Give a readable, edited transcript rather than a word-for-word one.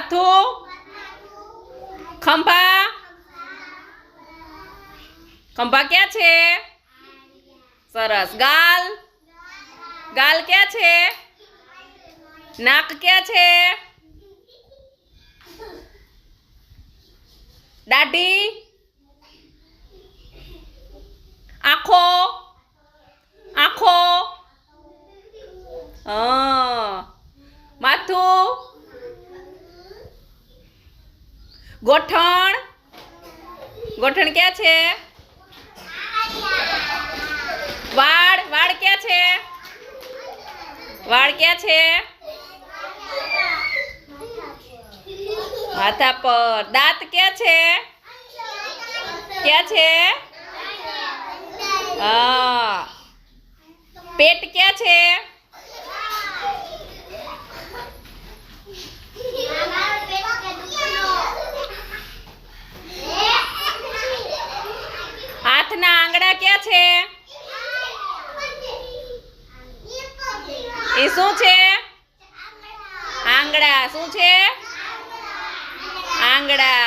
માથું, ખંભા, ખંભા ક્યાં છે? સરસ. ગાલ, ગાલ ક્યાં છે? નાક ક્યાં છે? દાઢી, આંખો, આંખો, માથું, ગોઠણ, ગોઠણ ક્યાં છે? વાળ, વાળ ક્યાં છે? વાળ ક્યાં છે? માથા પર. દાંત ક્યાં છે? ક્યાં છે? હા. પેટ ક્યાં છે? હાથના આંગળા ક્યાં છે? એ શું છે? આંગળા. શું છે? આંગળા.